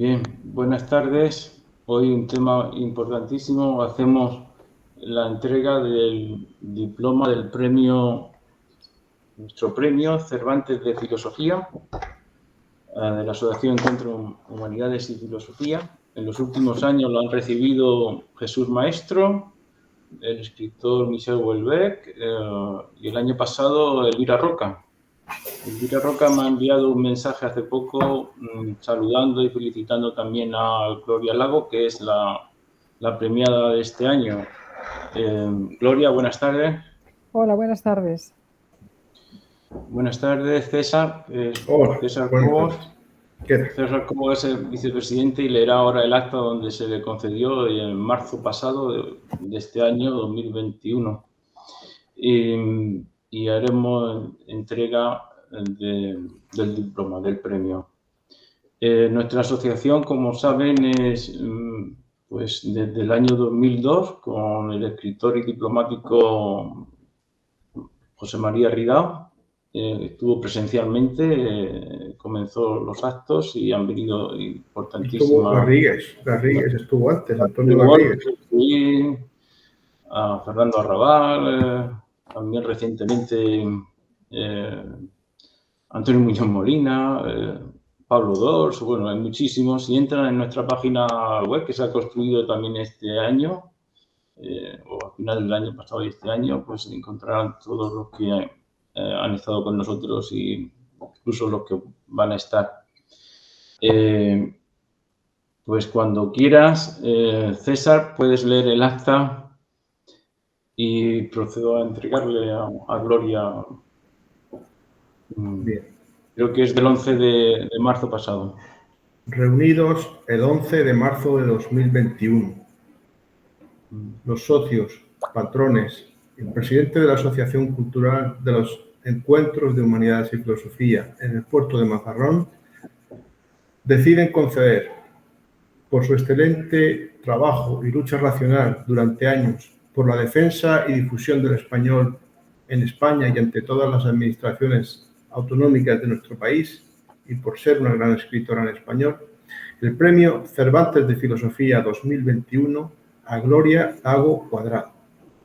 Bien, buenas tardes. Hoy un tema importantísimo. Hacemos la entrega del diploma del premio, nuestro premio Cervantes de Filosofía, de la Asociación Encuentro Humanidades y Filosofía. En los últimos años lo han recibido Jesús Maestro, el escritor Michel Houellebecq y el año pasado Elvira Roca. Elvira Roca me ha enviado un mensaje hace poco saludando y felicitando también a Gloria Lago, que es la premiada de este año. Gloria, buenas tardes. Hola, buenas tardes. Buenas tardes, César. Hola, César buenas Cobos. tardes. ¿Qué tal? César Cobos es el vicepresidente y leerá ahora el acta donde se le concedió en marzo pasado de este año 2021. Y haremos entrega del diploma, del premio. Nuestra asociación, como saben, es pues desde el año 2002 con el escritor y diplomático José María Ridao. Estuvo presencialmente, comenzó los actos y han venido Estuvo importantísimas... Garrigues estuvo antes, Antonio Garrigues. Sí, a Fernando Arrabal, también recientemente Antonio Muñoz Molina, Pablo Dors, bueno, hay muchísimos. Si entran en nuestra página web, que se ha construido también este año, o a final del año pasado y este año, pues encontrarán todos los que han estado con nosotros y incluso los que van a estar. Pues cuando quieras, César, puedes leer el acta y procedo a entregarle a Gloria. Bien. Creo que es del 11 de marzo pasado. Reunidos el 11 de marzo de 2021. Los socios, patrones, el presidente de la Asociación Cultural de los Encuentros de Humanidades y Filosofía en el puerto de Mazarrón deciden conceder, por su excelente trabajo y lucha racional durante años por la defensa y difusión del español en España y ante todas las administraciones autonómicas de nuestro país, y por ser una gran escritora en español, el Premio Cervantes de Filosofía 2021 a Gloria Lago Cuadrado,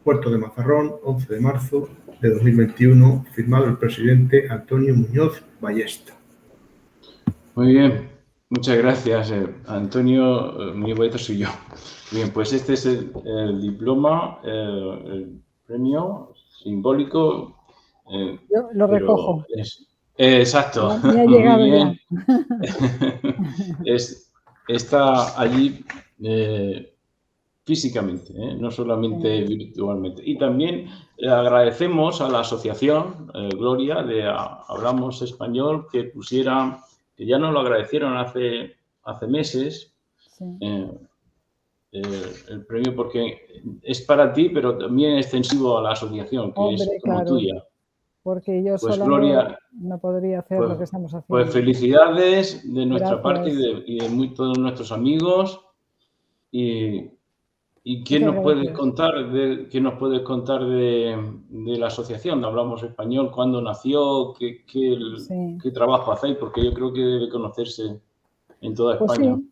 Puerto de Mazarrón, 11 de marzo de 2021, firmado el presidente Antonio Muñoz Ballesta. Muy bien, muchas gracias, Antonio. Muñoz Ballesta soy yo. Bien, pues este es el diploma, el premio simbólico. Yo lo recojo. Exacto. Me ha Muy llegado bien. ya. Está allí físicamente, no solamente virtualmente. Y también le agradecemos a la asociación Gloria de Hablamos Español que pusiera, que ya nos lo agradecieron hace meses, Sí. el premio, porque es para ti, pero también extensivo a la asociación, que Hombre, es como claro, tuya. porque yo Pues sola Gloria, no podría hacer lo que estamos haciendo. pues felicidades de nuestra parte Gracias. y de todos nuestros amigos. ¿Y qué Muchas nos puedes gracias. contar de la asociación? Hablamos Español, cuándo nació, Sí. qué trabajo hacéis, porque yo creo que debe conocerse en toda Pues España. sí,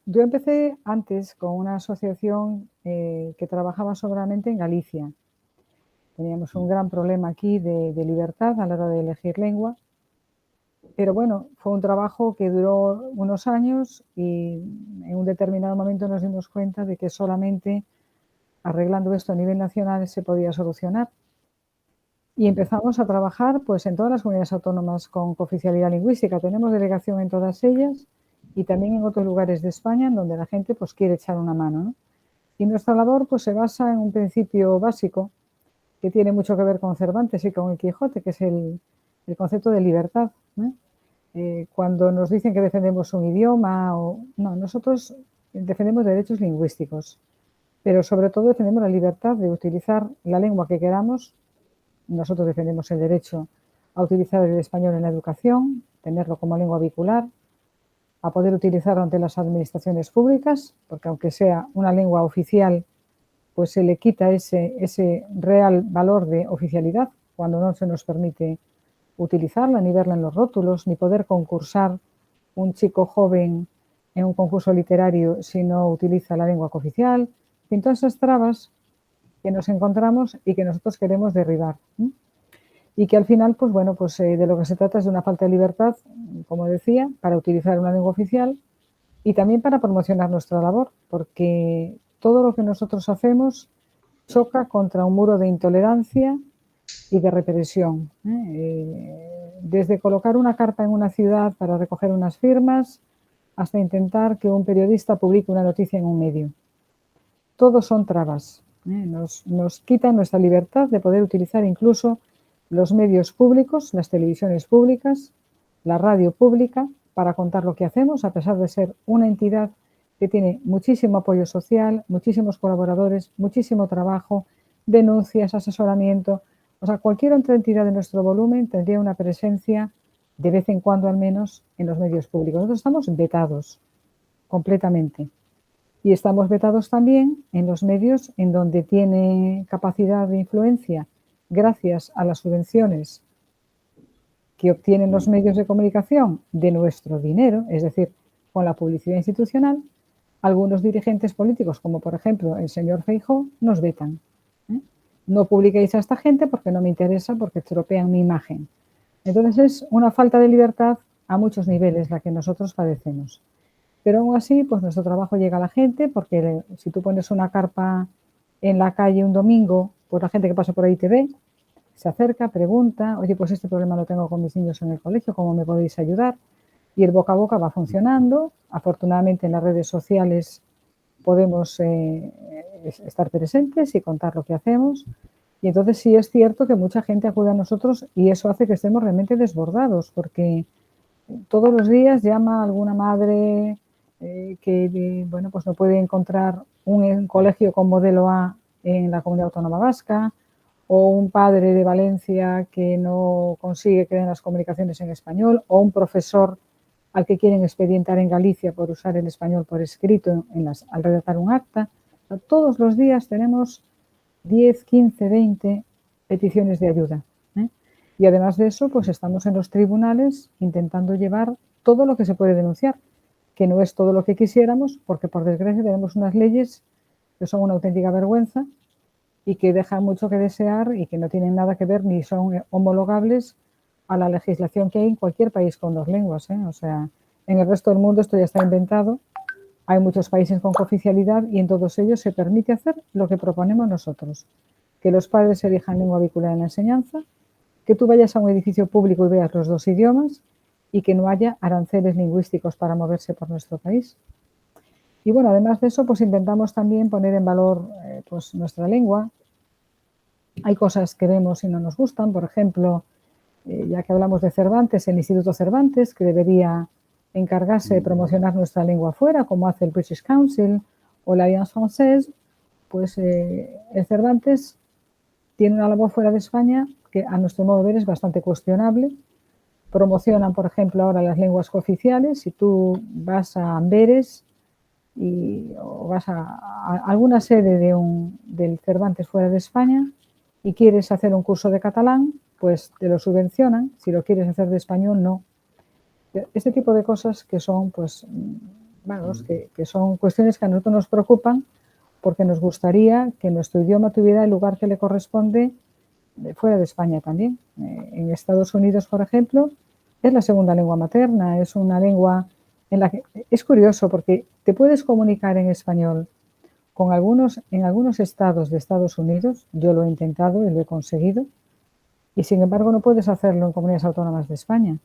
yo empecé antes con una asociación que trabajaba soberanamente en Galicia. Teníamos un gran problema aquí de libertad a la hora de elegir lengua. Pero bueno, fue un trabajo que duró unos años y en un determinado momento nos dimos cuenta de que solamente arreglando esto a nivel nacional se podía solucionar. Y empezamos a trabajar pues en todas las comunidades autónomas con cooficialidad lingüística. Tenemos delegación en todas ellas y también en otros lugares de España en donde la gente pues quiere echar una mano, ¿no? Y nuestra labor pues se basa en un principio básico que tiene mucho que ver con Cervantes y con el Quijote, que es el concepto de libertad, ¿no? Cuando nos dicen que defendemos un idioma no, nosotros defendemos derechos lingüísticos, pero sobre todo defendemos la libertad de utilizar la lengua que queramos. Nosotros defendemos el derecho a utilizar el español en la educación, tenerlo como lengua vehicular, a poder utilizarlo ante las administraciones públicas, porque aunque sea una lengua oficial, pues se le quita ese real valor de oficialidad cuando no se nos permite utilizarla, ni verla en los rótulos, ni poder concursar un chico joven en un concurso literario si no utiliza la lengua cooficial. En fin, todas esas trabas que nos encontramos y que nosotros queremos derribar. Y que al final, pues bueno, pues de lo que se trata es de una falta de libertad, como decía, para utilizar una lengua oficial y también para promocionar nuestra labor, porque todo lo que nosotros hacemos choca contra un muro de intolerancia y de represión. Desde colocar una carpa en una ciudad para recoger unas firmas hasta intentar que un periodista publique una noticia en un medio. Todos son trabas. Nos quitan nuestra libertad de poder utilizar incluso los medios públicos, las televisiones públicas, la radio pública, para contar lo que hacemos, a pesar de ser una entidad que tiene muchísimo apoyo social, muchísimos colaboradores, muchísimo trabajo, denuncias, asesoramiento. O sea, cualquier otra entidad de nuestro volumen tendría una presencia, de vez en cuando al menos, en los medios públicos. Nosotros estamos vetados completamente. Y estamos vetados también en los medios en donde tiene capacidad de influencia, gracias a las subvenciones que obtienen los medios de comunicación de nuestro dinero, es decir, con la publicidad institucional. Algunos dirigentes políticos, como por ejemplo el señor Feijóo, nos vetan. No publiquéis a esta gente porque no me interesa, porque estropean mi imagen. Entonces es una falta de libertad a muchos niveles la que nosotros padecemos. Pero aún así, pues nuestro trabajo llega a la gente, porque si tú pones una carpa en la calle un domingo, pues la gente que pasa por ahí te ve, se acerca, pregunta, oye, pues este problema lo tengo con mis niños en el colegio, ¿cómo me podéis ayudar? Y el boca a boca va funcionando. Afortunadamente en las redes sociales podemos estar presentes y contar lo que hacemos. Y entonces sí es cierto que mucha gente acude a nosotros y eso hace que estemos realmente desbordados, porque todos los días llama alguna madre que bueno, pues no puede encontrar un colegio con modelo A en la Comunidad Autónoma Vasca, o un padre de Valencia que no consigue que den las comunicaciones en español, o un profesor al que quieren expedientar en Galicia por usar el español por escrito al redactar un acta. O sea, todos los días tenemos 10, 15, 20 peticiones de ayuda. Y además de eso, pues estamos en los tribunales intentando llevar todo lo que se puede denunciar, que no es todo lo que quisiéramos, porque por desgracia tenemos unas leyes que son una auténtica vergüenza y que dejan mucho que desear y que no tienen nada que ver ni son homologables a la legislación que hay en cualquier país con dos lenguas. O sea, en el resto del mundo esto ya está inventado. Hay muchos países con cooficialidad y en todos ellos se permite hacer lo que proponemos nosotros. Que los padres elijan lengua vehicular en la enseñanza, que tú vayas a un edificio público y veas los dos idiomas y que no haya aranceles lingüísticos para moverse por nuestro país. Y bueno, además de eso, pues intentamos también poner en valor pues nuestra lengua. Hay cosas que vemos y no nos gustan, por ejemplo, ya que hablamos de Cervantes, el Instituto Cervantes, que debería encargarse de promocionar nuestra lengua afuera, como hace el British Council o la Alliance Française, pues el Cervantes tiene una labor fuera de España que a nuestro modo de ver es bastante cuestionable. Promocionan, por ejemplo, ahora las lenguas cooficiales. Si tú vas a Amberes o vas a alguna sede del Cervantes fuera de España y quieres hacer un curso de catalán, pues te lo subvencionan. Si lo quieres hacer de español, no. Este tipo de cosas que son, pues, bueno, que son cuestiones que a nosotros nos preocupan porque nos gustaría que nuestro idioma tuviera el lugar que le corresponde fuera de España también. En Estados Unidos, por ejemplo, es la segunda lengua materna, es una lengua en la que es curioso porque te puedes comunicar en español en algunos estados de Estados Unidos, yo lo he intentado y lo he conseguido, y sin embargo no puedes hacerlo en comunidades autónomas de España.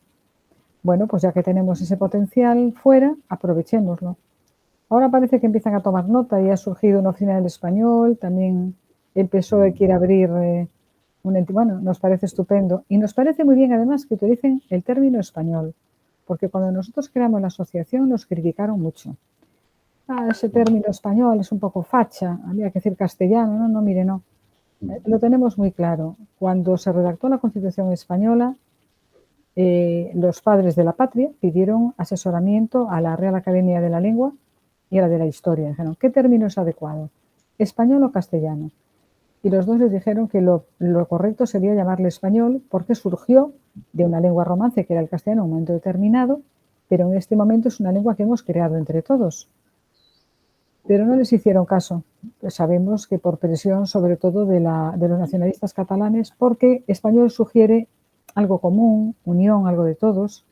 Bueno, pues ya que tenemos ese potencial fuera, aprovechémoslo. Ahora parece que empiezan a tomar nota y ha surgido una oficina del español, también el PSOE quiere abrir bueno, nos parece estupendo y nos parece muy bien además que utilicen el término español, porque cuando nosotros creamos la asociación nos criticaron mucho. Ese término español es un poco facha, había que decir castellano, no, mire, no. Lo tenemos muy claro. Cuando se redactó la Constitución española, los padres de la patria pidieron asesoramiento a la Real Academia de la Lengua y a la de la Historia. Dijeron, ¿qué término es adecuado? ¿Español o castellano? Y los dos les dijeron que lo correcto sería llamarle español porque surgió de una lengua romance que era el castellano en un momento determinado, pero en este momento es una lengua que hemos creado entre todos. Pero no les hicieron caso. Pues sabemos que por presión, sobre todo de los nacionalistas catalanes, porque español sugiere algo común, unión, algo de todos,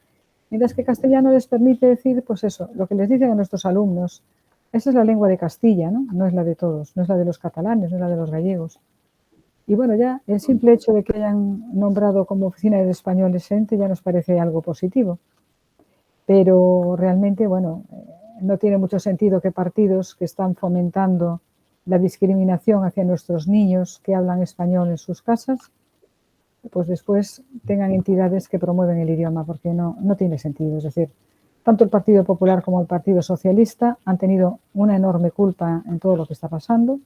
mientras que castellano les permite decir, pues eso, lo que les dicen a nuestros alumnos, esa es la lengua de Castilla, ¿no? No es la de todos, no es la de los catalanes, no es la de los gallegos. Y bueno, ya el simple hecho de que hayan nombrado como Oficina del Español ESENTE ya nos parece algo positivo. Pero realmente, bueno, no tiene mucho sentido que partidos que están fomentando la discriminación hacia nuestros niños que hablan español en sus casas, pues después tengan entidades que promueven el idioma, porque no tiene sentido. Es decir, tanto el Partido Popular como el Partido Socialista han tenido una enorme culpa en todo lo que está pasando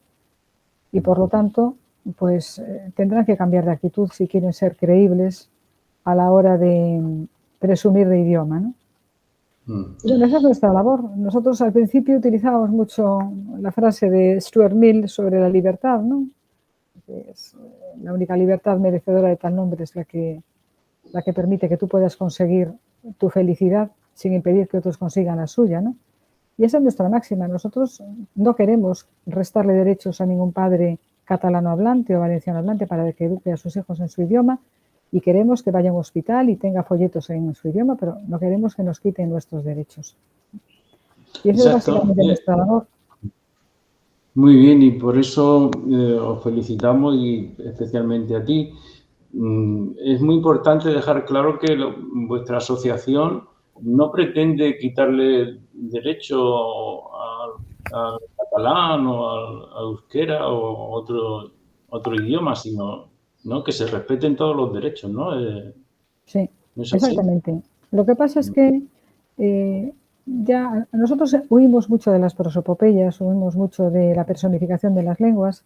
y, por lo tanto, pues tendrán que cambiar de actitud si quieren ser creíbles a la hora de presumir de idioma, ¿no? Bueno, esa es nuestra labor. Nosotros al principio utilizábamos mucho la frase de Stuart Mill sobre la libertad, ¿no? La única libertad merecedora de tal nombre es la que permite que tú puedas conseguir tu felicidad sin impedir que otros consigan la suya, ¿no? Y esa es nuestra máxima. Nosotros no queremos restarle derechos a ningún padre catalano hablante o valenciano hablante para que eduque a sus hijos en su idioma, y queremos que vaya a un hospital y tenga folletos en su idioma, pero no queremos que nos quiten nuestros derechos. Y eso es básicamente nuestra labor. Muy bien, y por eso os felicitamos y especialmente a ti. Es muy importante dejar claro que vuestra asociación no pretende quitarle derecho al catalán o al euskera o otro idioma, sino, ¿no?, que se respeten todos los derechos, ¿no? Sí, exactamente. Lo que pasa es que ya nosotros huimos mucho de las prosopopeyas, huimos mucho de la personificación de las lenguas,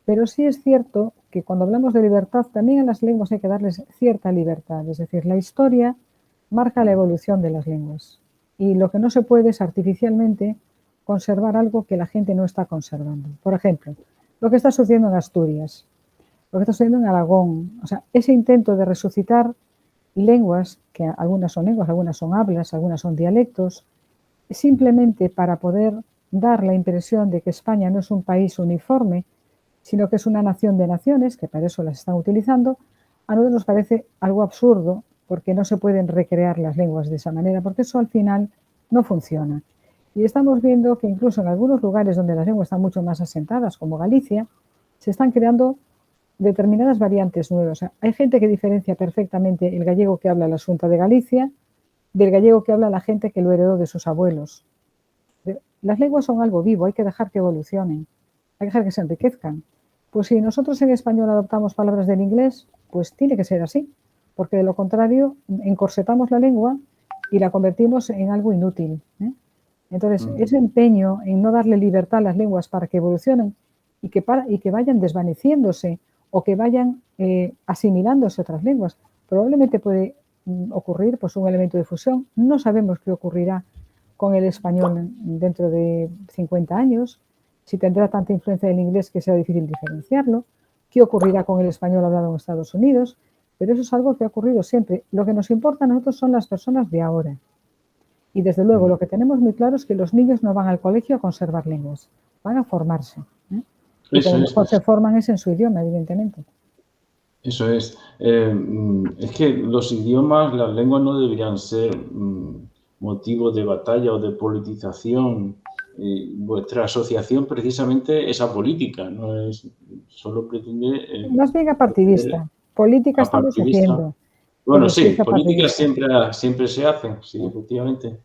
pero sí es cierto que cuando hablamos de libertad, también a las lenguas hay que darles cierta libertad. Es decir, la historia marca la evolución de las lenguas. Y lo que no se puede es artificialmente conservar algo que la gente no está conservando. Por ejemplo, lo que está sucediendo en Asturias, lo que está sucediendo en Aragón. O sea, ese intento de resucitar lenguas, que algunas son lenguas, algunas son hablas, algunas son dialectos, simplemente para poder dar la impresión de que España no es un país uniforme, sino que es una nación de naciones, que para eso las están utilizando, a nosotros nos parece algo absurdo, porque no se pueden recrear las lenguas de esa manera, porque eso al final no funciona. Y estamos viendo que incluso en algunos lugares donde las lenguas están mucho más asentadas, como Galicia, se están creando determinadas variantes nuevas. O sea, hay gente que diferencia perfectamente el gallego que habla la Xunta de Galicia del gallego que habla la gente que lo heredó de sus abuelos. Las lenguas son algo vivo, hay que dejar que evolucionen, hay que dejar que se enriquezcan. Pues si nosotros en español adoptamos palabras del inglés, pues tiene que ser así, porque de lo contrario encorsetamos la lengua y la convertimos en algo inútil, ¿eh? Entonces, ese empeño en no darle libertad a las lenguas para que evolucionen y que vayan desvaneciéndose o que vayan asimilándose otras lenguas, probablemente puede ocurrir pues un elemento de fusión. No sabemos qué ocurrirá con el español dentro de 50 años, si tendrá tanta influencia del inglés que sea difícil diferenciarlo, qué ocurrirá con el español hablado en Estados Unidos, pero eso es algo que ha ocurrido siempre. Lo que nos importa a nosotros son las personas de ahora. Y desde luego lo que tenemos muy claro es que los niños no van al colegio a conservar lenguas, van a formarse, ¿eh? Y como mejor se forman es en su idioma, evidentemente. Eso es. Es que los idiomas, las lenguas no deberían ser motivo de batalla o de politización. Vuestra asociación precisamente es apolítica, no es solo pretende... más bien apartidista. Política estamos haciendo. Bueno, sí, política siempre se hace, sí, efectivamente.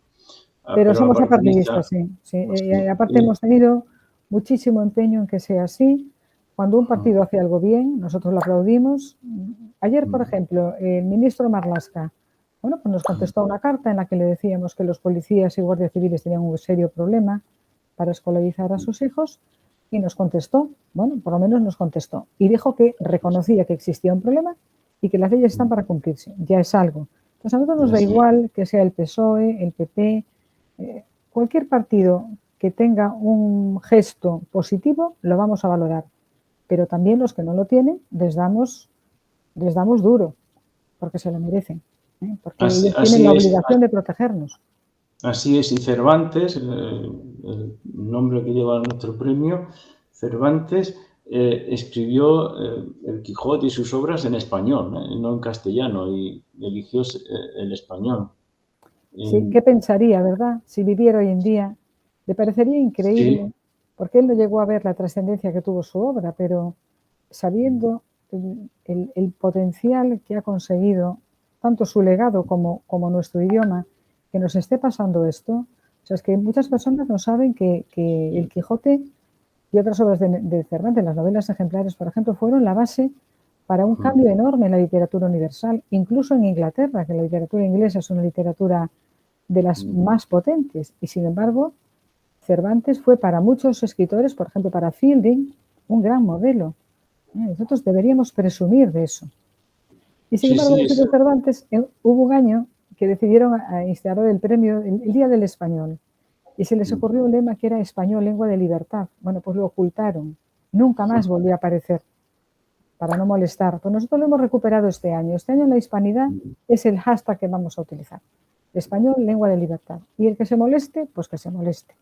Pero somos apartidistas, sí. Aparte hemos tenido muchísimo empeño en que sea así. Cuando un partido hace algo bien, nosotros lo aplaudimos. Ayer, por ejemplo, el ministro Marlaska, bueno, pues nos contestó una carta en la que le decíamos que los policías y guardias civiles tenían un serio problema para escolarizar a sus hijos y nos contestó, bueno, por lo menos nos contestó, y dijo que reconocía que existía un problema y que las leyes están para cumplirse. Ya es algo. Entonces a nosotros nos da igual que sea el PSOE, el PP, cualquier partido que tenga un gesto positivo lo vamos a valorar, pero también los que no lo tienen les damos duro, porque se lo merecen. porque ellos tienen la obligación de protegernos. Así es, y Cervantes, el nombre que lleva nuestro premio, Cervantes escribió El Quijote y sus obras en español, no en castellano, y eligió el español. Sí, ¿qué pensaría, verdad? Si viviera hoy en día, le parecería increíble, Sí. porque él no llegó a ver la trascendencia que tuvo su obra, pero sabiendo el potencial que ha conseguido, tanto su legado como nuestro idioma, que nos esté pasando esto. O sea, es que muchas personas no saben que El Quijote y otras obras de Cervantes, las novelas ejemplares, por ejemplo, fueron la base para un cambio enorme en la literatura universal, incluso en Inglaterra, que la literatura inglesa es una literatura de las más potentes. Y sin embargo, Cervantes fue para muchos escritores, por ejemplo, para Fielding, un gran modelo. Nosotros deberíamos presumir de eso. Y sin embargo, en Cervantes hubo un año que decidieron instaurar el premio, el Día del Español. Y se les ocurrió un lema que era español, lengua de libertad. Bueno, pues lo ocultaron. Nunca más volvió a aparecer, para no molestar. Pues nosotros lo hemos recuperado este año. Este año en la hispanidad es el hashtag que vamos a utilizar. Español, lengua de libertad. Y el que se moleste, pues que se moleste.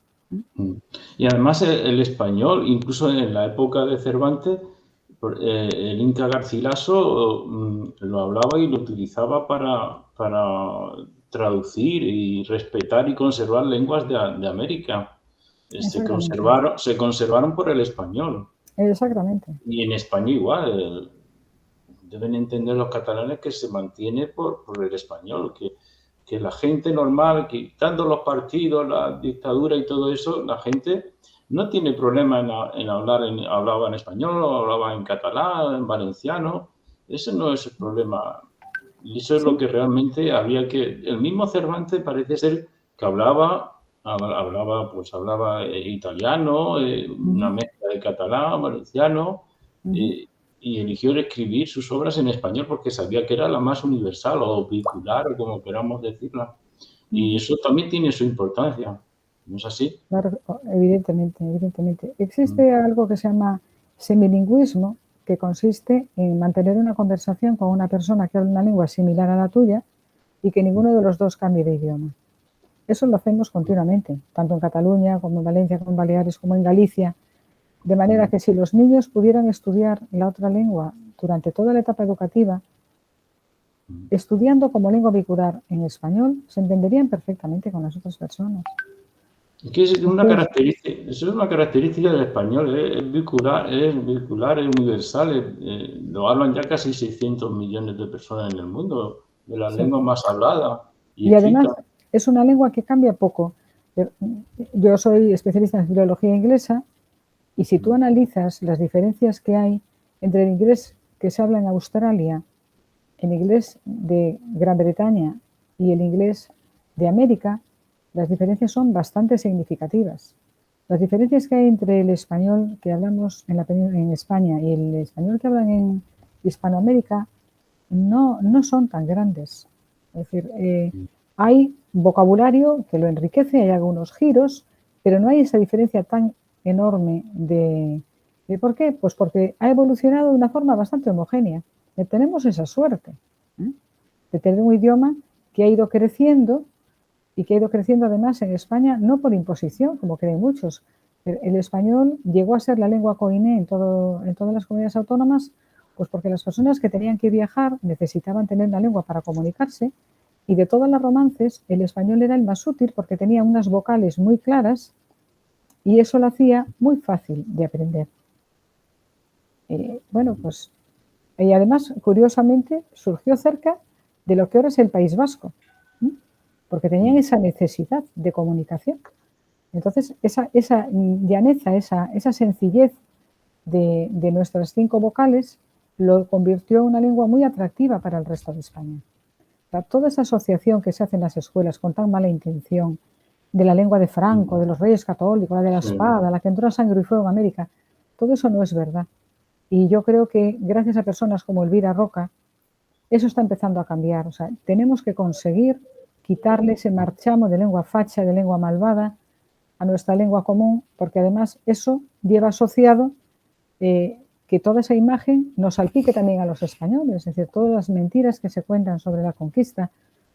Y además el español, incluso en la época de Cervantes, el Inca Garcilaso lo hablaba y lo utilizaba para traducir y respetar y conservar lenguas de América. Se conservaron por el español. Exactamente. Y en España igual. Deben entender los catalanes que se mantiene por el español, que la gente normal, quitando los partidos, la dictadura y todo eso, la gente no tiene problema en hablaba en español, hablaba en catalán, en valenciano. Ese no es el problema. Y eso es lo que realmente había que... El mismo Cervantes parece ser que hablaba italiano, una mezcla de catalán, valenciano, y eligió escribir sus obras en español porque sabía que era la más universal o vehicular, o como queramos decirla. Y eso también tiene su importancia, ¿no es así? Claro, evidentemente, evidentemente. Existe algo que se llama semilingüismo, que consiste en mantener una conversación con una persona que habla una lengua similar a la tuya y que ninguno de los dos cambie de idioma. Eso lo hacemos continuamente, tanto en Cataluña como en Valencia, como en Baleares, como en Galicia. De manera que si los niños pudieran estudiar la otra lengua durante toda la etapa educativa, estudiando como lengua vehicular en español, se entenderían perfectamente con las otras personas. Es una característica, eso es una característica del español, es vehicular, es universal, lo hablan ya casi 600 millones de personas en el mundo, de las lenguas más habladas y además es una lengua que cambia poco. Yo soy especialista en filología inglesa y si tú analizas las diferencias que hay entre el inglés que se habla en Australia, el inglés de Gran Bretaña y el inglés de América, las diferencias son bastante significativas. Las diferencias que hay entre el español que hablamos en España y el español que hablan en Hispanoamérica no son tan grandes. Es decir, hay vocabulario que lo enriquece, hay algunos giros, pero no hay esa diferencia tan enorme de ¿por qué? Pues porque ha evolucionado de una forma bastante homogénea. Tenemos esa suerte de tener un idioma que ha ido creciendo y que ha ido creciendo además en España, no por imposición, como creen muchos. El español llegó a ser la lengua coine en todas las comunidades autónomas, pues porque las personas que tenían que viajar necesitaban tener una lengua para comunicarse y de todas las romances el español era el más útil porque tenía unas vocales muy claras y eso lo hacía muy fácil de aprender. Bueno, pues y además, curiosamente, surgió cerca de lo que ahora es el País Vasco, porque tenían esa necesidad de comunicación. Entonces, esa llaneza, esa sencillez de nuestras 5 vocales lo convirtió en una lengua muy atractiva para el resto de España. O sea, toda esa asociación que se hace en las escuelas con tan mala intención de la lengua de Franco, de los Reyes Católicos, la de la espada, la que entró a sangre y fuego en América, todo eso no es verdad. Y yo creo que gracias a personas como Elvira Roca, eso está empezando a cambiar. O sea, tenemos que conseguir quitarle ese marchamo de lengua facha, de lengua malvada, a nuestra lengua común, porque además eso lleva asociado que toda esa imagen nos salpique también a los españoles. Es decir, todas las mentiras que se cuentan sobre la conquista,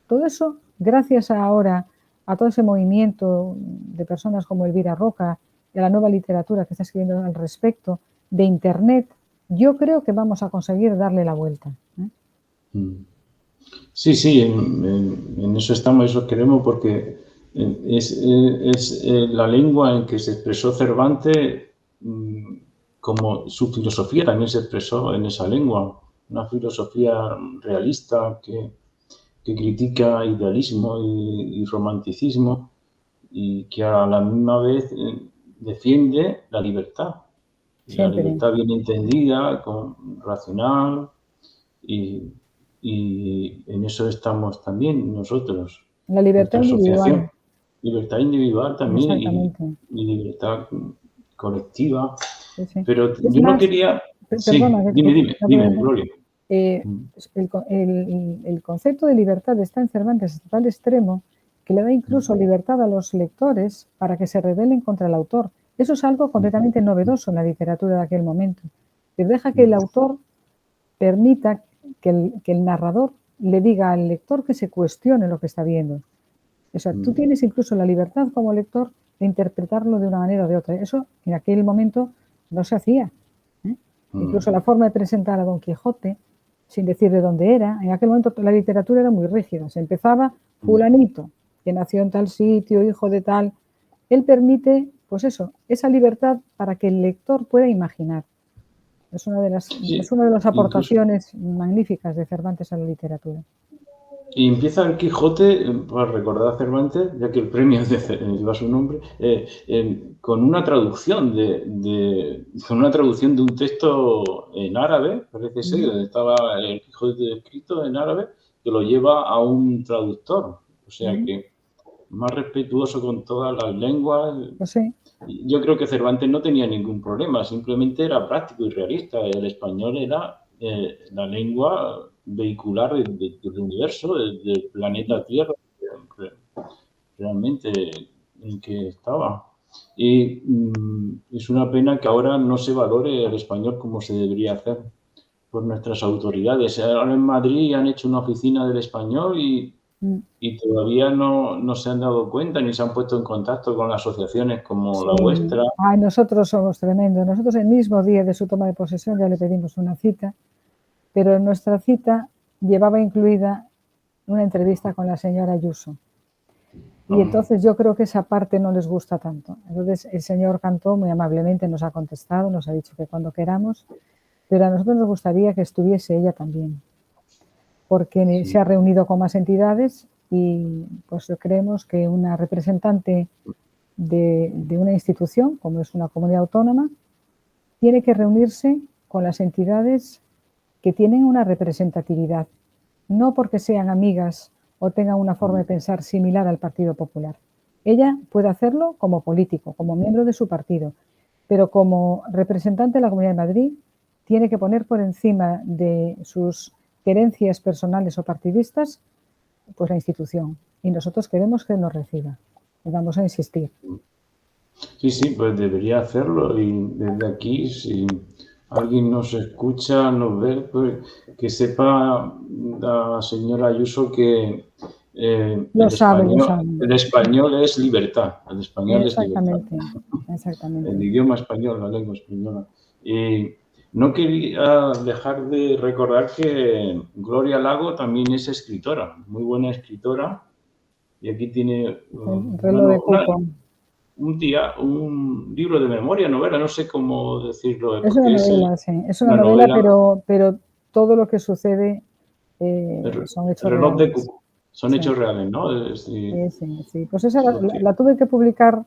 todo eso, gracias ahora a todo ese movimiento de personas como Elvira Roca y a la nueva literatura que está escribiendo al respecto, de Internet, yo creo que vamos a conseguir darle la vuelta. Sí, sí, en eso estamos, eso queremos, porque es la lengua en que se expresó Cervantes, como su filosofía también se expresó en esa lengua, una filosofía realista que critica idealismo y romanticismo y que a la misma vez defiende la libertad. La Siempre. libertad bien entendida, racional, y en eso estamos también nosotros, La libertad nuestra individual. asociación. Libertad individual también Exactamente. y libertad colectiva. Sí, sí. Pero Es yo no más, quería... perdona, Sí, dime, Gloria. el concepto de libertad está en Cervantes hasta tal extremo que le da incluso libertad a los lectores para que se rebelen contra el autor. Eso es algo completamente novedoso en la literatura de aquel momento. Que deja que el autor permita que el narrador le diga al lector que se cuestione lo que está viendo. O sea, tú tienes incluso la libertad como lector de interpretarlo de una manera o de otra. Eso en aquel momento no se hacía. Incluso la forma de presentar a Don Quijote, sin decir de dónde era, en aquel momento la literatura era muy rígida. Se empezaba fulanito, que nació en tal sitio, hijo de tal. Él permite, pues eso, esa libertad para que el lector pueda imaginar. Es una de las aportaciones magníficas de Cervantes a la literatura. Y empieza el Quijote, para recordar a Cervantes, ya que el premio lleva su nombre, con una traducción de un texto en árabe, parece ser, donde estaba el Quijote escrito en árabe, que lo lleva a un traductor. O sea que más respetuoso con todas las lenguas. Pues sí. Yo creo que Cervantes no tenía ningún problema, simplemente era práctico y realista. El español era la lengua vehicular del universo, del planeta Tierra, realmente en que estaba. Y es una pena que ahora no se valore el español como se debería hacer por nuestras autoridades. Ahora en Madrid han hecho una oficina del español y todavía no se han dado cuenta ni se han puesto en contacto con asociaciones como la vuestra. Ay, nosotros somos tremendos. Nosotros el mismo día de su toma de posesión ya le pedimos una cita, pero en nuestra cita llevaba incluida una entrevista con la señora Ayuso. Y entonces yo creo que esa parte no les gusta tanto. Entonces el señor Cantó muy amablemente nos ha contestado, nos ha dicho que cuando queramos, pero a nosotros nos gustaría que estuviese ella también, porque se ha reunido con más entidades y pues creemos que una representante de una institución, como es una comunidad autónoma, tiene que reunirse con las entidades que tienen una representatividad, no porque sean amigas o tengan una forma de pensar similar al Partido Popular. Ella puede hacerlo como político, como miembro de su partido, pero como representante de la Comunidad de Madrid tiene que poner por encima de sus querencias personales o partidistas pues la institución. Y nosotros queremos que nos reciba. Y vamos a insistir. Sí, sí, pues debería hacerlo. Y desde aquí, si alguien nos escucha, nos ve, pues que sepa la señora Ayuso que el español es libertad. El español es libertad. Exactamente. El idioma español, la lengua española. Y no quería dejar de recordar que Gloria Lago también es escritora, muy buena escritora. Y aquí tiene un libro de memoria, novela, no sé cómo decirlo. Es una novela, sí. Es una novela, pero todo lo que sucede son hechos reales. Son hechos reales, ¿no? Sí. Pues esa la tuve que publicar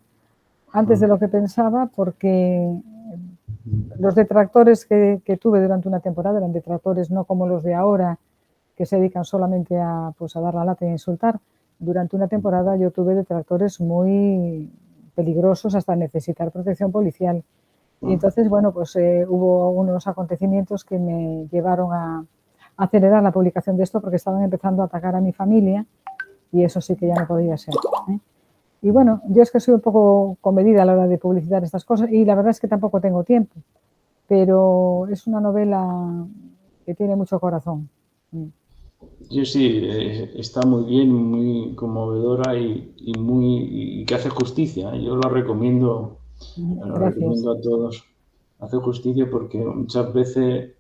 antes de lo que pensaba porque los detractores que tuve durante una temporada eran detractores no como los de ahora, que se dedican solamente a dar la lata e insultar. Durante una temporada yo tuve detractores muy peligrosos hasta necesitar protección policial. Y entonces, bueno, pues hubo unos acontecimientos que me llevaron a acelerar la publicación de esto porque estaban empezando a atacar a mi familia y eso sí que ya no podía ser. Y bueno, yo es que soy un poco comedida a la hora de publicitar estas cosas y la verdad es que tampoco tengo tiempo, pero es una novela que tiene mucho corazón. Yo sí, está muy bien, muy conmovedora y que hace justicia. Yo la recomiendo Gracias. a todos. Hace justicia porque muchas veces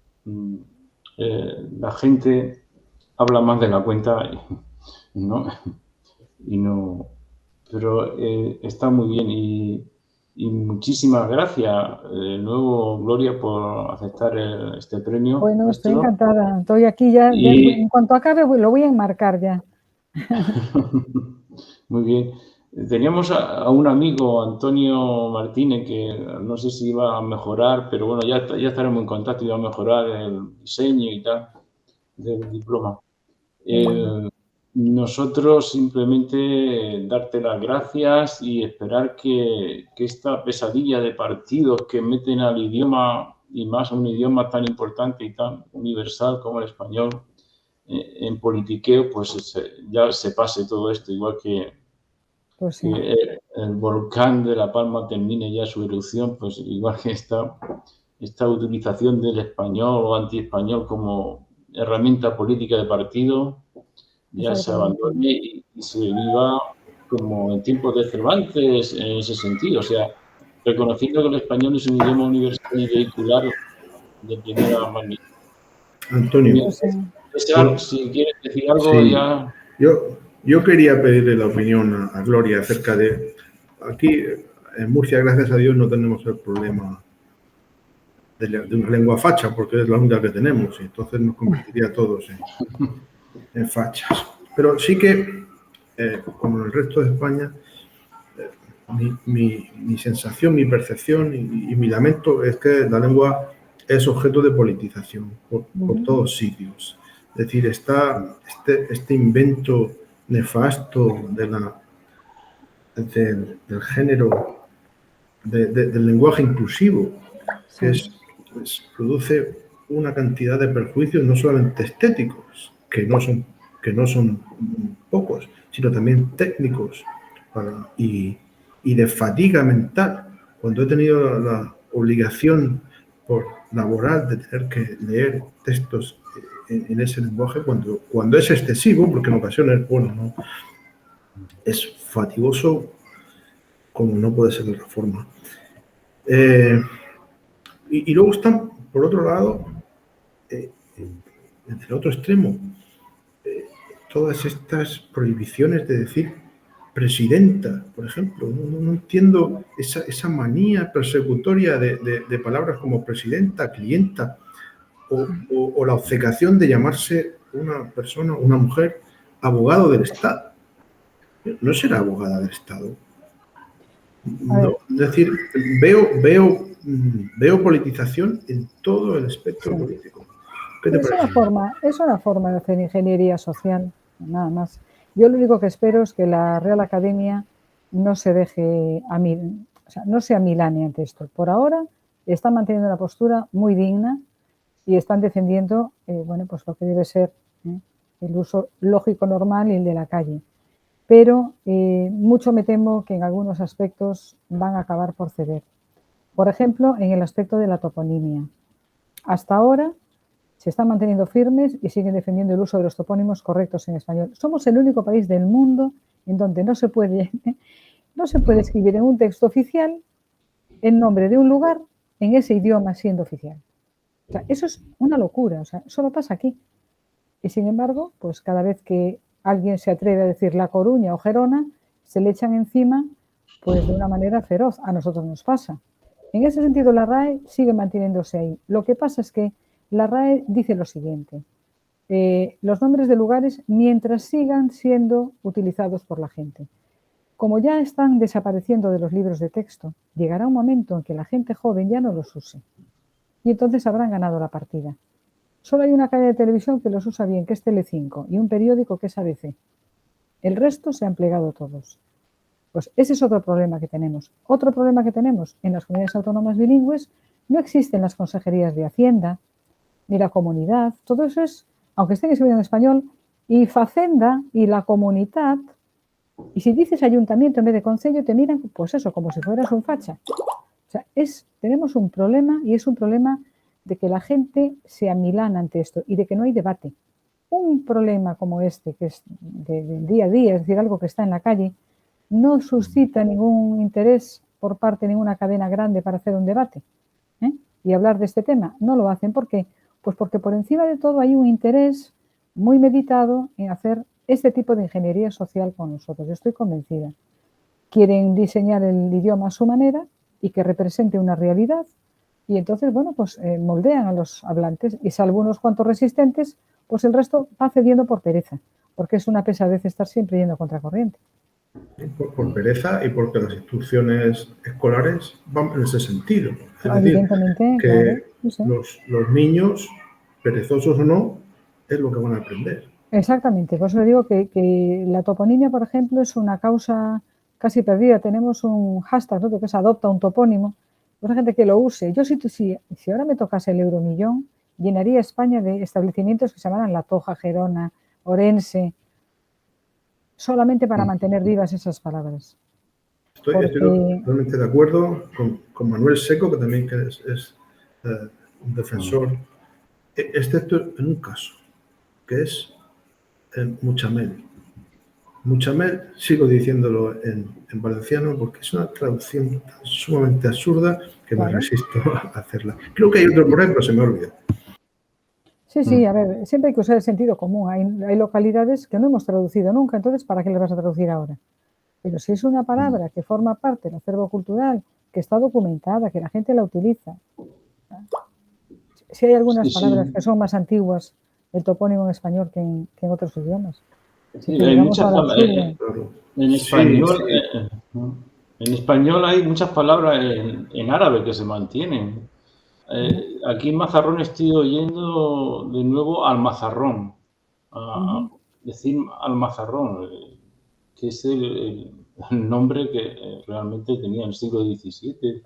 la gente habla más de la cuenta ¿no? y no, pero está muy bien y muchísimas gracias de nuevo, Gloria, por aceptar este premio Bueno, estoy vuestro. encantada. Estoy aquí ya, Y en cuanto acabe lo voy a enmarcar ya. muy bien. Teníamos a un amigo, Antonio Martínez, que no sé si iba a mejorar, pero bueno, ya estaremos en contacto y va a mejorar el diseño y tal del diploma. Nosotros simplemente darte las gracias y esperar que esta pesadilla de partidos que meten al idioma y más a un idioma tan importante y tan universal como el español en politiqueo, pues ya se pase todo esto, igual Pues sí, que el volcán de La Palma termine ya su erupción, pues igual que esta utilización del español o anti-español como herramienta política de partido ya se exactamente. abandone y se viva como en tiempos de Cervantes en ese sentido, o sea, reconociendo que el español es un idioma universal y vehicular de primera magnitud. Antonio, Pues sí. yo, Si quieres decir algo sí, ya... yo quería pedirle la opinión a Gloria acerca de... Aquí en Murcia, gracias a Dios, no tenemos el problema de una lengua facha, porque es la única que tenemos, y entonces nos convertiría a todos en fachas. Pero sí que, como en el resto de España, mi sensación, mi percepción y mi lamento es que la lengua es objeto de politización por todos sitios. Es decir, está este invento nefasto del género, del lenguaje inclusivo, que Sí, produce una cantidad de perjuicios no solamente estéticos, que no son pocos, sino también técnicos y de fatiga mental. Cuando he tenido la obligación por laboral de tener que leer textos en ese lenguaje, cuando es excesivo, porque en ocasiones, bueno, no, es fatigoso como no puede ser de otra forma. Y luego están, por otro lado, en el otro extremo, todas estas prohibiciones de decir presidenta, por ejemplo. No entiendo esa manía persecutoria de palabras como presidenta, clienta, o la obcecación de llamarse una persona, una mujer, abogado del Estado. No será abogada del Estado. a No, ver, es decir, veo politización en todo el espectro sí. político. ¿Qué te Es parece? una forma de hacer ingeniería social, nada más. Yo lo único que espero es que la Real Academia no se deje o sea, no se amilane ante esto. Por ahora están manteniendo una postura muy digna y están defendiendo, bueno, pues lo que debe ser el uso lógico normal y el de la calle. Pero mucho me temo que en algunos aspectos van a acabar por ceder. Por ejemplo, en el aspecto de la toponimia. Hasta ahora se están manteniendo firmes y siguen defendiendo el uso de los topónimos correctos en español. Somos el único país del mundo en donde no se puede escribir en un texto oficial el nombre de un lugar en ese idioma siendo oficial. O sea, eso es una locura, o sea, solo pasa aquí. Y sin embargo, pues cada vez que alguien se atreve a decir La Coruña o Gerona, se le echan encima pues de una manera feroz. A nosotros nos pasa. En ese sentido, la RAE sigue manteniéndose ahí. Lo que pasa es que la RAE dice lo siguiente. Los nombres de lugares mientras sigan siendo utilizados por la gente. Como ya están desapareciendo de los libros de texto, llegará un momento en que la gente joven ya no los use. Y entonces habrán ganado la partida. Solo hay una cadena de televisión que los usa bien, que es Telecinco, y un periódico que es ABC. El resto se han plegado todos. Pues ese es otro problema que tenemos. Otro problema que tenemos en las comunidades autónomas bilingües, no existen las consejerías de Hacienda, ni la comunidad. Todo eso es, aunque estén escribiendo en español, y Facenda y la comunidad. Y si dices ayuntamiento en vez de concello, te miran, pues eso, como si fueras un facha. O sea, tenemos un problema y es un problema de que la gente se amilana ante esto y de que no hay debate. un problema como este, que es del día a día, es decir, algo que está en la calle, no suscita ningún interés por parte de ninguna cadena grande para hacer un debate y hablar de este tema. No lo hacen. ¿Por qué? Pues porque por encima de todo hay un interés muy meditado en hacer este tipo de ingeniería social con nosotros. Yo estoy convencida. Quieren diseñar el idioma a su manera y que represente una realidad. Y entonces, bueno, pues moldean a los hablantes y salvo unos cuantos resistentes, pues el resto va cediendo por pereza, porque es una pesadez estar siempre yendo contracorriente. Por pereza y porque las instrucciones escolares van en ese sentido. Es Evidentemente, decir, que claro, sí. los niños, perezosos o no, es lo que van a aprender. Exactamente, por eso le digo que la toponimia, por ejemplo, es una causa casi perdida. Tenemos un hashtag, ¿no?, que es adopta un topónimo. Pues hay gente que lo use. Yo si ahora me tocase el euromillón, llenaría España de establecimientos que se llamaran La Toja, Gerona, Orense, solamente para mantener vivas esas palabras. Estoy totalmente de acuerdo con Manuel Seco, que también es un defensor, excepto en un caso, que es el Muchamel. Muchamel, sigo diciéndolo en valenciano porque es una traducción sumamente absurda que me resisto a hacerla. Creo que hay otro por ahí, pero se me olvida. Sí, a ver, siempre hay que usar el sentido común. Hay localidades que no hemos traducido nunca, entonces ¿para qué las vas a traducir ahora? Pero si es una palabra que forma parte del acervo cultural, que está documentada, que la gente la utiliza. Si hay algunas palabras que son más antiguas el topónimo en español que en otros idiomas. Sí, hay muchas palabras. En español hay muchas palabras en árabe que se mantienen. Aquí en Mazarrón estoy oyendo de nuevo almazarrón. Decir almazarrón, que es el nombre que realmente tenía en el siglo XVII.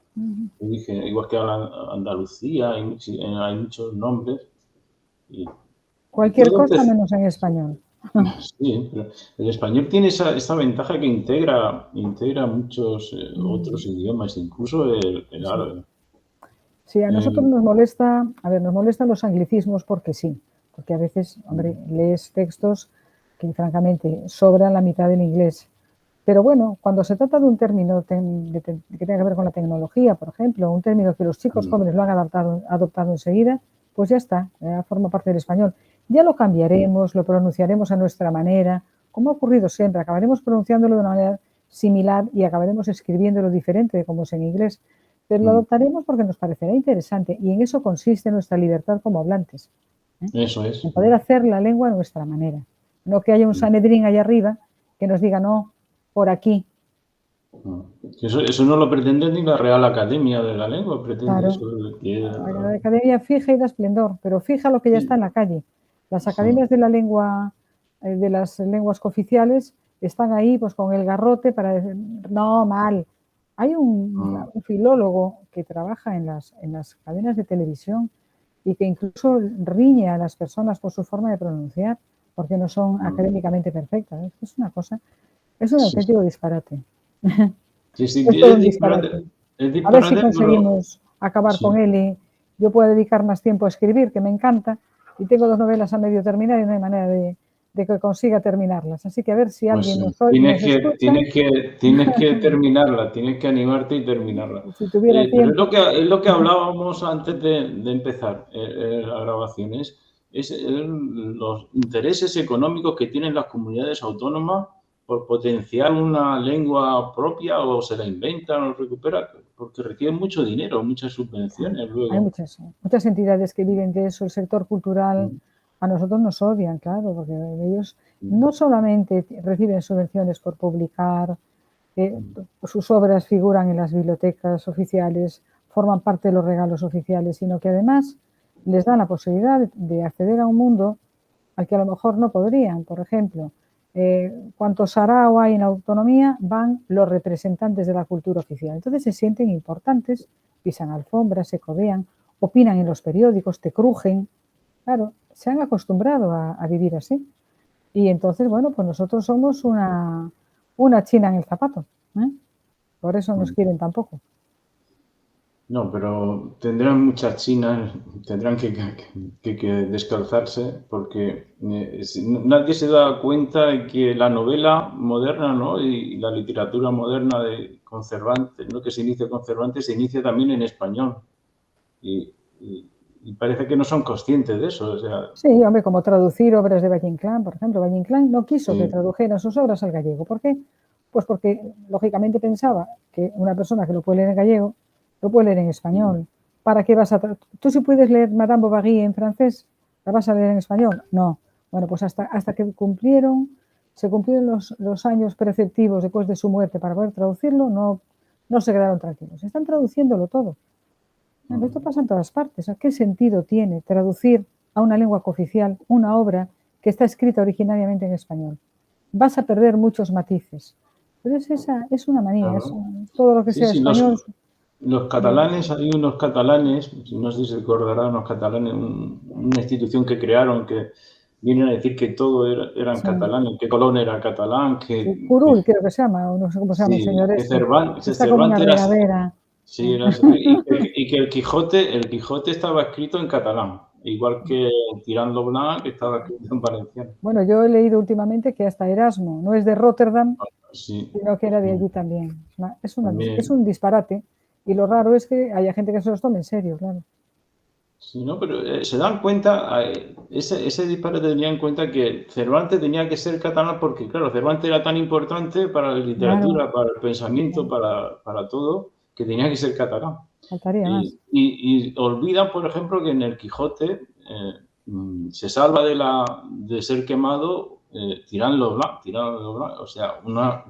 Dije, igual que Andalucía, hay muchos nombres. Cualquier cosa menos en español. Sí, pero el español tiene esa ventaja que integra muchos otros idiomas, incluso el árabe. Sí, a nosotros nos molestan los anglicismos porque sí, porque a veces, hombre, lees textos que francamente sobran la mitad del inglés. Pero bueno, cuando se trata de un término que tenga que ver con la tecnología, por ejemplo, un término que los chicos jóvenes lo han adoptado enseguida, pues ya está, ya forma parte del español. Ya lo cambiaremos, lo pronunciaremos a nuestra manera, como ha ocurrido siempre, acabaremos pronunciándolo de una manera similar y acabaremos escribiéndolo diferente de como es en inglés, pero lo adoptaremos porque nos parecerá interesante y en eso consiste nuestra libertad como hablantes. Eso es. En poder hacer la lengua a nuestra manera, no que haya un Sanedrín allá arriba que nos diga no, por aquí. Eso no lo pretende ni la Real Academia de la Lengua, pretende eso. La academia fija y da esplendor, pero fija lo que ya está en la calle. Las academias de la lengua, de las lenguas cooficiales, están ahí pues con el garrote para decir, no, mal. Hay un filólogo que trabaja en las cadenas de televisión y que incluso riñe a las personas por su forma de pronunciar, porque no son académicamente perfectas. Es una cosa, es un auténtico disparate. Es un disparate. A ver si conseguimos acabar con él y yo puedo dedicar más tiempo a escribir, que me encanta, y tengo 2 novelas a medio terminar y no hay manera de que consiga terminarlas. Así que a ver si alguien nos escucha. Tienes que terminarla, tienes que animarte y terminarla. Si tuviera tiempo. Pero es lo que hablábamos antes de empezar las grabaciones, es los intereses económicos que tienen las comunidades autónomas por potenciar una lengua propia o se la inventan o recuperan, porque requieren mucho dinero, muchas subvenciones luego. Hay muchas entidades que viven de eso. El sector cultural a nosotros nos odian, claro, porque ellos no solamente reciben subvenciones por publicar, sus obras figuran en las bibliotecas oficiales, forman parte de los regalos oficiales, sino que además les dan la posibilidad de acceder a un mundo al que a lo mejor no podrían. Por ejemplo, cuanto sarao hay en la autonomía, van los representantes de la cultura oficial. Entonces se sienten importantes, pisan alfombras, se codean, opinan en los periódicos, te crujen. Claro, se han acostumbrado a vivir así. Y entonces, bueno, pues nosotros somos una china en el zapato. Por eso nos quieren tan poco. No, pero tendrán muchas chinas, tendrán que descalzarse porque nadie se da cuenta de que la novela moderna, ¿no? Y la literatura moderna con Cervantes, ¿no? Que se inicia con Cervantes, se inicia también en español. Y parece que no son conscientes de eso. O sea, Sí, hombre, como traducir obras de Valle Inclán, por ejemplo. Valle Inclán no quiso que tradujeran sus obras al gallego. ¿Por qué? Pues porque, lógicamente, pensaba que una persona que lo puede leer en gallego, lo puede leer en español. ¿Para qué vas a...? ¿Tú si puedes leer Madame Bovary en francés, la vas a leer en español? No. Bueno, pues hasta que se cumplieron los años preceptivos después de su muerte para poder traducirlo, no se quedaron tranquilos. Están traduciéndolo todo. Bueno, esto pasa en todas partes. ¿Qué sentido tiene traducir a una lengua cooficial una obra que está escrita originariamente en español? Vas a perder muchos matices. Pero es una manía, claro. Todo lo que sea Sí, español. los catalanes, hay unos catalanes, no sé si se recordarán, unos catalanes, una institución que crearon que vienen a decir que todo eran Sí. catalanes, que Colón era catalán, Curul, creo que se llama, o no sé cómo se llama el sí, señor que este. Cervantes, Está como una era, regadera. sí, y que el Quijote estaba escrito en catalán, igual que Tirant lo Blanc que estaba escrito en valenciano. Bueno, yo he leído últimamente que hasta Erasmo no es de Rotterdam, Sí, sino que era de allí también. Es también. un disparate. Y lo raro es que haya gente que se los tome en serio, claro. Sí, no, pero se dan cuenta, ese disparate tenía en cuenta que Cervantes tenía que ser catalán porque, claro, Cervantes era tan importante para la Claro, literatura, para el pensamiento, para todo, que tenía que ser catalán. faltaría más. Y olvidan, por ejemplo, que en el Quijote se salva de ser quemado Tirant lo Blanc, o sea, una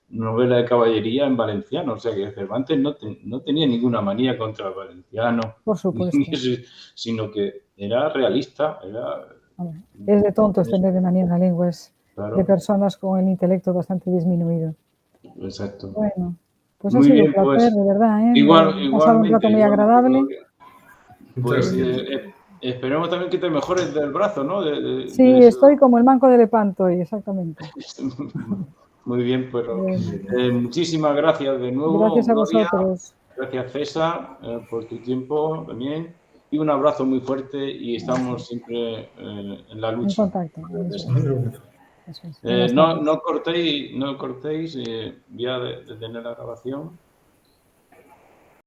novela de caballería en valenciano, o sea que Cervantes no tenía ninguna manía contra el valenciano, Por supuesto. sino que era realista, Es de tontos tener de manía una lengua, es de claro, personas con el intelecto bastante disminuido. exacto. Bueno, pues ha Muy sido un bien, placer, pues de verdad, ¿eh? He pasado un rato muy agradable. Gloria. Muchas Pues gracias. esperemos también que te mejores del brazo, ¿no? Sí, De eso. estoy como el manco de Lepanto, exactamente. Muy bien, pues Bueno, muchísimas gracias de nuevo, gracias a Gloria. vosotros. Gracias, César, por tu tiempo también. Y un abrazo muy fuerte y estamos siempre en la En lucha. contacto. Eso es. Eso es. Buenas No, tardes. no cortéis, voy a detener la grabación.